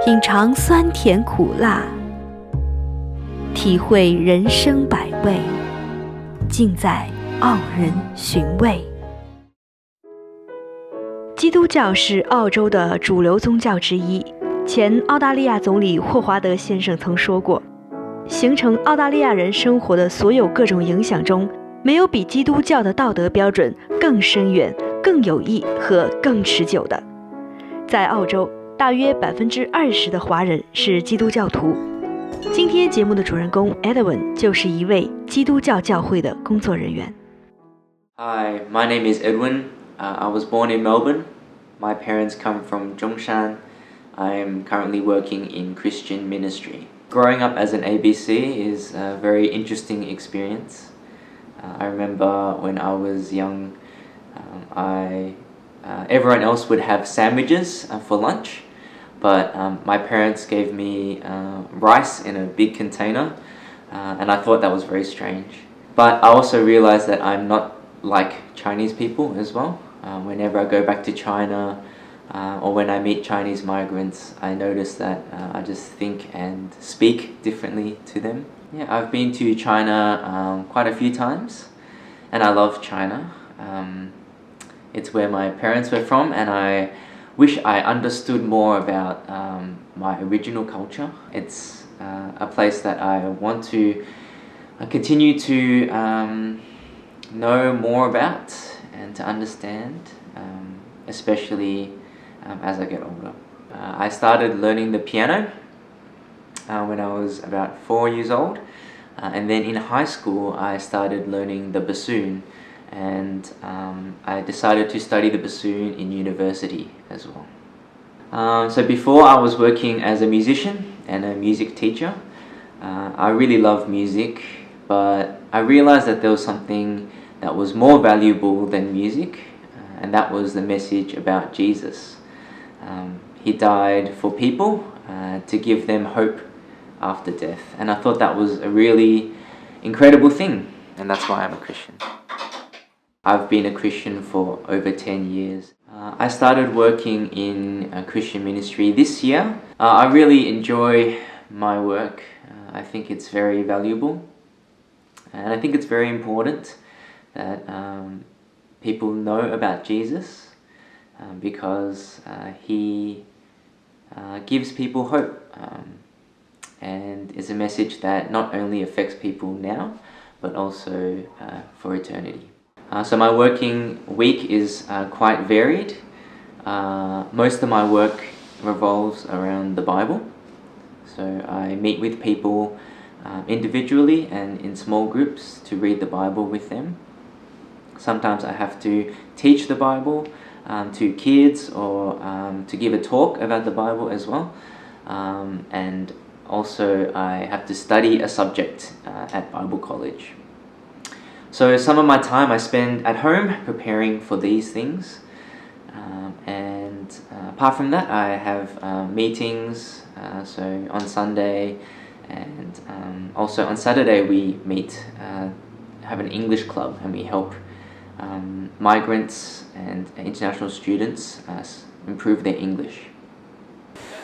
品尝酸甜苦辣，体会人生百味，尽在澳人寻味。基督教是澳洲的主流宗教之一。前澳大利亚总理霍华德先生曾说过，形成澳大利亚人生活的所有各种影响中，没有比基督教的道德标准更深远、更有益和更持久的。在澳洲，大约20%的华人是基督教徒。今天节目的主人公 Edwin 就是一位基督教教会的工作人员。Hi, my name is Edwin. I was born in Melbourne. My parents come from Zhongshan. I am currently working in Christian ministry. Growing up as an ABC is a very interesting experience. I remember when I was young, everyone else would have sandwiches for lunch, but my parents gave me rice in a big container, and I thought that was very strange. But I also realized that I'm not like Chinese people as well. Whenever I go back to China, or when I meet Chinese migrants, I notice that I just think and speak differently to them. Yeah, I've been to China quite a few times, and I love China. It's where my parents were from, and I wish I understood more about my original culture. It's a place that I want to continue to know more about and to understand, especially as I get older. I started learning the piano when I was about 4 years old, and then in high school I started learning the bassoon, and I decided to study the bassoon in university as well. So before I was working as a musician and a music teacher. I really love music, but I realized that there was something that was more valuable than music, and that was the message about Jesus. He died for people to give them hope after death, and I thought that was a really incredible thing, and that's why I'm a Christian. I've been a Christian for over 10 years. I started working in a Christian ministry this year. I really enjoy my work. I think it's very valuable, and I think it's very important that people know about Jesus because he gives people hope, and is a message that not only affects people now but also for eternity. So my working week is quite varied. Most of my work revolves around the Bible. So I meet with people individually and in small groups to read the Bible with them. Sometimes I have to teach the Bible to kids, or to give a talk about the Bible as well. And also I have to study a subject at Bible college. So some of my time I spend at home preparing for these things. And apart from that, I have meetings, so on Sunday, and also on Saturday we meet, have an English club, and we help migrants and international students improve their English.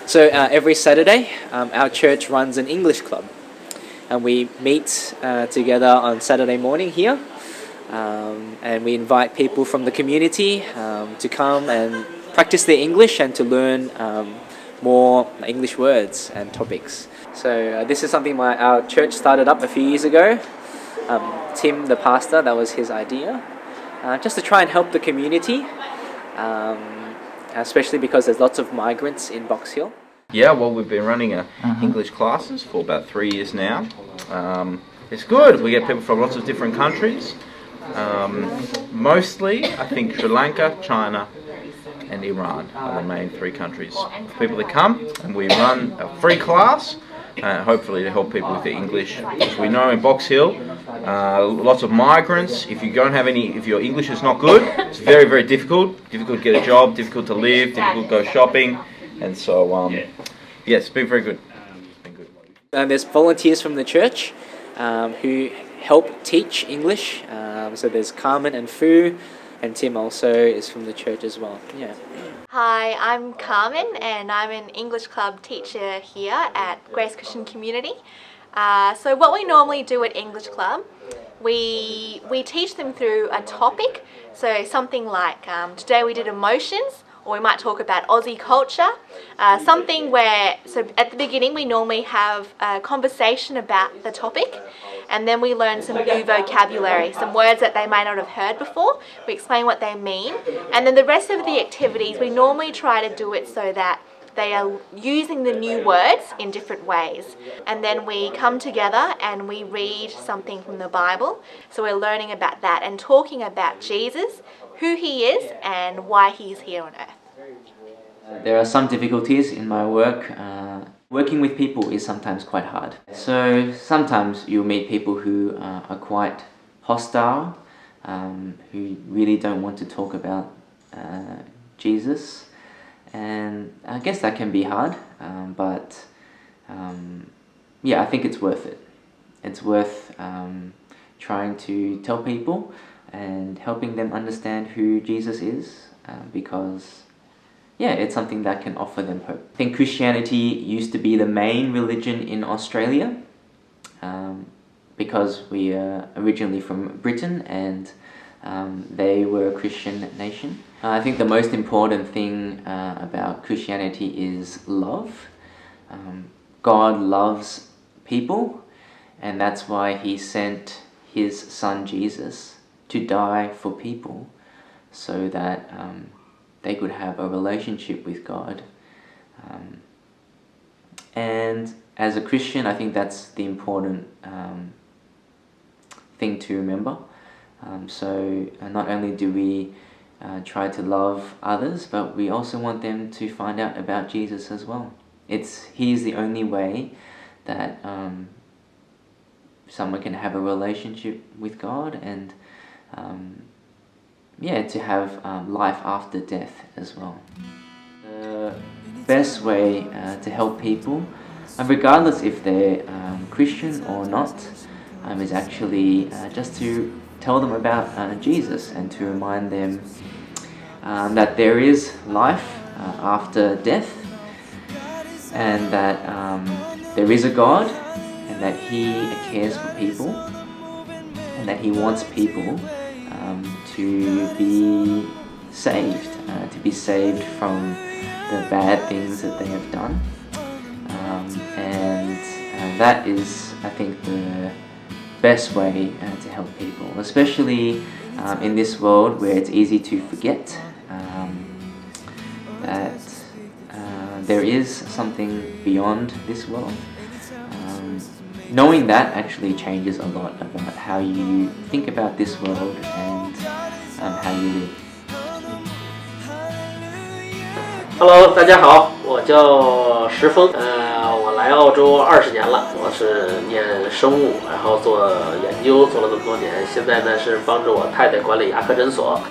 So every Saturday, our church runs an English club, and we meet together on Saturday morning here, and we invite people from the community to come and practice their English and to learn more English words and topics. So this is something our church started up a few years ago. Tim, the pastor, that was his idea, just to try and help the community, especially because there's lots of migrants in Box Hill. Yeah, well, we've been running English classes for about 3 years now. It's good. We get people from lots of different countries. Mostly, I think Sri Lanka, China, and Iran are the main 3 countries. People that come, and we run a free class, hopefully to help people with their English. As we know in Box Hill, lots of migrants. If your English is not good, it's very, very difficult. Difficult to get a job, difficult to live, difficult to go shopping. And so, it's been very good. It's been good. There's volunteers from the church who help teach English. So there's Carmen and Fu, and Tim also is from the church as well. Yeah. Hi, I'm Carmen and I'm an English club teacher here at Grace Christian Community. So what we normally do at English Club, we teach them through a topic. So something like today we did emotions, or we might talk about Aussie culture. Something where, so at the beginning we normally have a conversation about the topic, and then we learn some new vocabulary, some words that they may not have heard before. We explain what they mean, and then the rest of the activities we normally try to do it so that they are using the new words in different ways. And then we come together and we read something from the Bible. So we're learning about that and talking about Jesus, who he is and why he's here on earth. There are some difficulties in my work. Working with people is sometimes quite hard. So sometimes you'll meet people who are quite hostile, who really don't want to talk about Jesus. And I guess that can be hard, but I think it's worth it. It's worth trying to tell people and helping them understand who Jesus is, because it's something that can offer them hope. I think Christianity used to be the main religion in Australia, because we are originally from Britain and they were a Christian nation. I think the most important thing about Christianity is love. God loves people, and that's why he sent his son Jesus to die for people, so that they could have a relationship with God. And as a Christian, I think that's the important thing to remember. So not only do we try to love others, but we also want them to find out about Jesus as well. He is the only way that someone can have a relationship with God and to have life after death as well. The best way to help people, regardless if they're Christian or not, is actually just to tell them about Jesus and to remind them that there is life after death, and that there is a God, and that he cares for people, and that he wants people to be saved from the bad things that they have done. And that is, I think, the best way to help people, especially in this world where it's easy to forget that there is something beyond this world. Knowing that actually changes a lot about how you think about this world and how you live. Hello， 大家好，我叫石峰，我来澳洲20年了，我是念生物，然后做研究，做了这么多年，现在呢是帮着我太太管理牙科诊所。